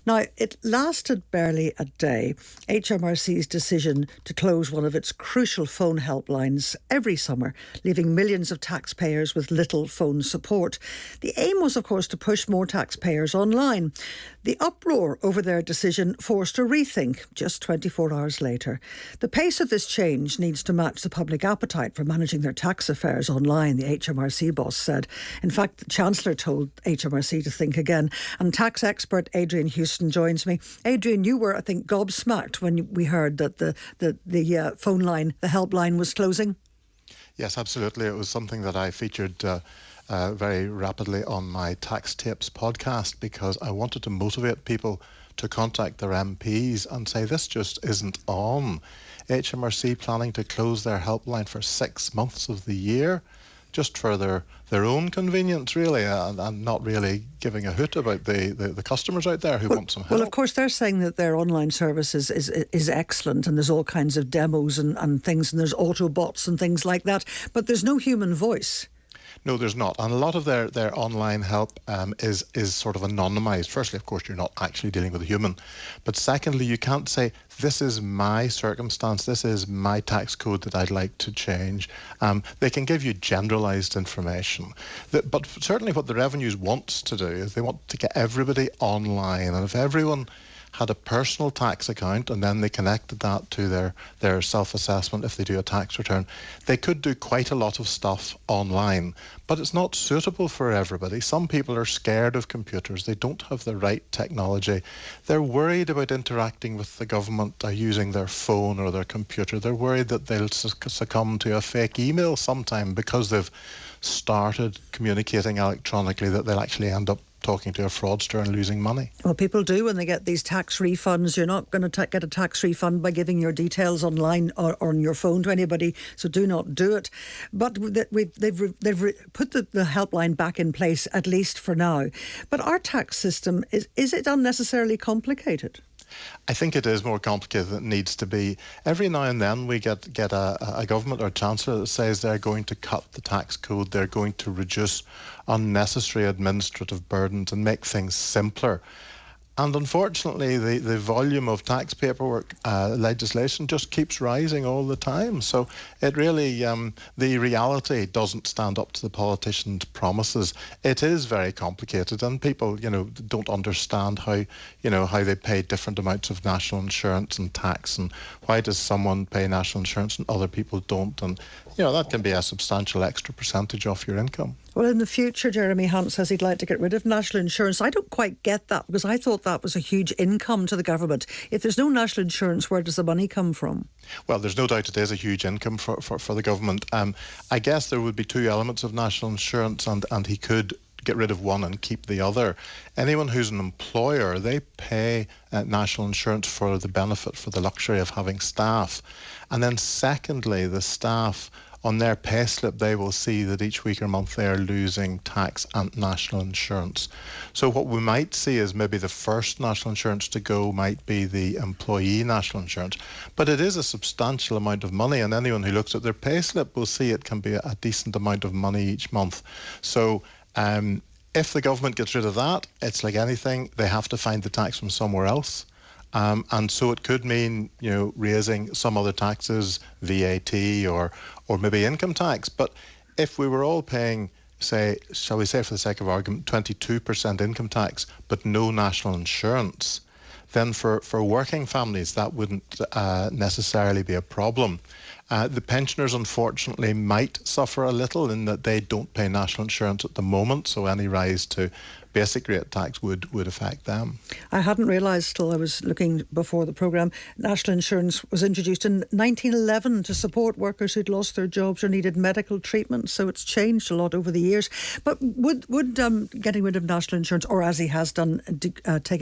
Now, it lasted barely a day. HMRC's decision to close one of its crucial phone helplines every summer, leaving millions of taxpayers with little phone support. The aim was, of course, to push more taxpayers online. The uproar over their decision forced a rethink just 24 hours later. The pace of this change needs to match the public appetite for managing their tax affairs online, the HMRC boss said. In fact, the Chancellor told HMRC to think again. And tax expert Adrian Huston joins me. Adrian, you were, I think, gobsmacked when we heard that the phone line, the helpline, was closing. Yes, absolutely. It was something that I featured very rapidly on my Tax Tips podcast because I wanted to motivate people to contact their MPs and say this just isn't on. HMRC planning to close their helpline for 6 months of the year, just for their own convenience, really, and not really giving a hoot about the customers out there who want some help. Well, of course, they're saying that their online service is excellent and there's all kinds of demos and things, and there's Autobots and things like that, but there's no human voice. No, there's not. And a lot of their online help is sort of anonymised. Firstly, of course, you're not actually dealing with a human. But secondly, you can't say, this is my circumstance, this is my tax code that I'd like to change. They can give you generalised information. But certainly what the Revenues wants to do is they want to get everybody online. And if everyone had a personal tax account and then they connected that to their self-assessment if they do a tax return, they could do quite a lot of stuff online. But it's not suitable for everybody. Some people are scared of computers. They don't have the right technology. They're worried about interacting with the government using their phone or their computer. They're worried that they'll succumb to a fake email sometime because they've started communicating electronically, that they'll actually end up talking to a fraudster and losing money. Well, people do when they get these tax refunds. You're not going to get a tax refund by giving your details online or on your phone to anybody, so do not do it. But they've put the helpline back in place, at least for now. But our tax system, is it unnecessarily complicated? I think it is more complicated than it needs to be. Every now and then we get a government or a chancellor that says they're going to cut the tax code, they're going to reduce unnecessary administrative burdens and make things simpler. And unfortunately, the volume of tax paperwork legislation just keeps rising all the time. So it really, the reality doesn't stand up to the politicians' promises. It is very complicated, and people, don't understand how they pay different amounts of national insurance and tax, and why does someone pay national insurance and other people don't? And that can be a substantial extra percentage off your income. Well, in the future, Jeremy Hunt says he'd like to get rid of national insurance. I don't quite get that, because I thought that was a huge income to the government. If there's no national insurance, where does the money come from? Well, there's no doubt it is a huge income for the government. I guess there would be two elements of national insurance, and he could get rid of one and keep the other. Anyone who's an employer, they pay national insurance for the benefit, for the luxury of having staff. And then secondly, the staff, on their payslip, they will see that each week or month they are losing tax and national insurance. So what we might see is maybe the first national insurance to go might be the employee national insurance. But it is a substantial amount of money, and anyone who looks at their payslip will see it can be a decent amount of money each month. So if the government gets rid of that, it's like anything, they have to find the tax from somewhere else. And so it could mean, raising some other taxes, VAT or maybe income tax. But if we were all paying, say, shall we say for the sake of argument, 22% income tax, but no national insurance, then for working families, that wouldn't necessarily be a problem. The pensioners, unfortunately, might suffer a little in that they don't pay national insurance at the moment, so any rise to basic rate tax would affect them. I hadn't realised till I was looking before the programme, national insurance was introduced in 1911 to support workers who'd lost their jobs or needed medical treatment, so it's changed a lot over the years. But would getting rid of national insurance, or as he has done,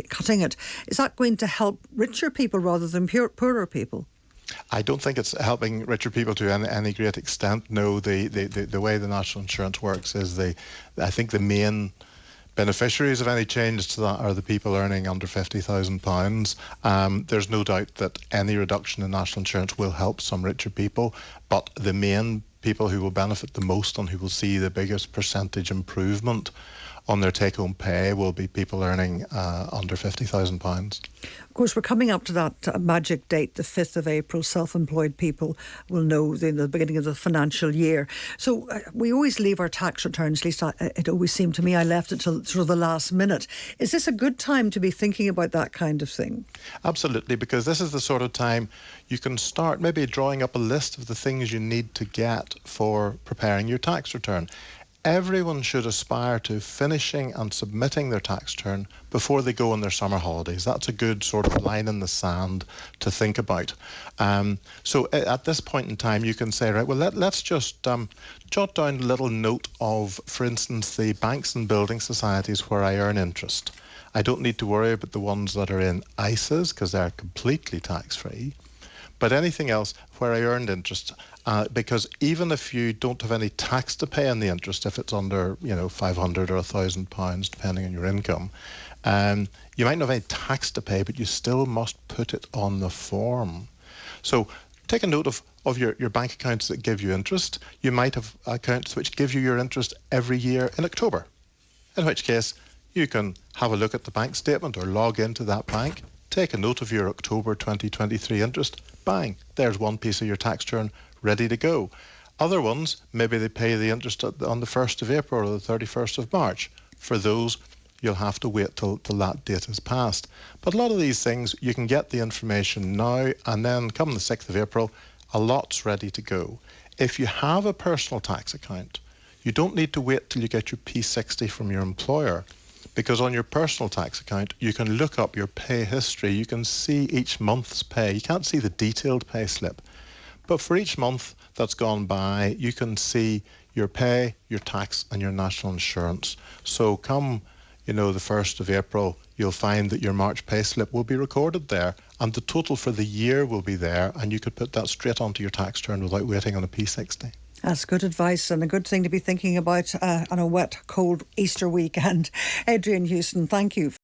cutting it, is that going to help richer people rather than poorer people? I don't think it's helping richer people to any great extent. No, the way the national insurance works is I think the main beneficiaries of any change to that are the people earning under £50,000. There's no doubt that any reduction in national insurance will help some richer people, but the main people who will benefit the most and who will see the biggest percentage improvement on their take-home pay will be people earning under £50,000. Of course, we're coming up to that magic date, the 5th of April. Self-employed people will know the beginning of the financial year. So we always leave our tax returns, at least it always seemed to me, I left it till sort of the last minute. Is this a good time to be thinking about that kind of thing? Absolutely, because this is the sort of time you can start maybe drawing up a list of the things you need to get for preparing your tax return. Everyone should aspire to finishing and submitting their tax return before they go on their summer holidays. That's a good sort of line in the sand to think about. So at this point in time, you can say, right, well, let's just jot down a little note of, for instance, the banks and building societies where I earn interest. I don't need to worry about the ones that are in ISAs because they're completely tax-free. But anything else where I earned interest, because even if you don't have any tax to pay on the interest, if it's under, £500 or £1,000, depending on your income, you might not have any tax to pay, but you still must put it on the form. So take a note of your bank accounts that give you interest. You might have accounts which give you your interest every year in October, in which case you can have a look at the bank statement or log into that bank, take a note of your October 2023 interest, bang, there's one piece of your tax return ready to go. Other ones, maybe they pay the interest on the 1st of April or the 31st of March. For those, you'll have to wait till that date has passed. But a lot of these things, you can get the information now, and then come the 6th of April, a lot's ready to go. If you have a personal tax account, you don't need to wait till you get your P60 from your employer, because on your personal tax account, you can look up your pay history. You can see each month's pay. You can't see the detailed pay slip. But for each month that's gone by, you can see your pay, your tax, and your national insurance. So come, the 1st of April, you'll find that your March pay slip will be recorded there, and the total for the year will be there, and you could put that straight onto your tax return without waiting on a P60. That's good advice and a good thing to be thinking about on a wet, cold Easter weekend. Adrian Huston, thank you for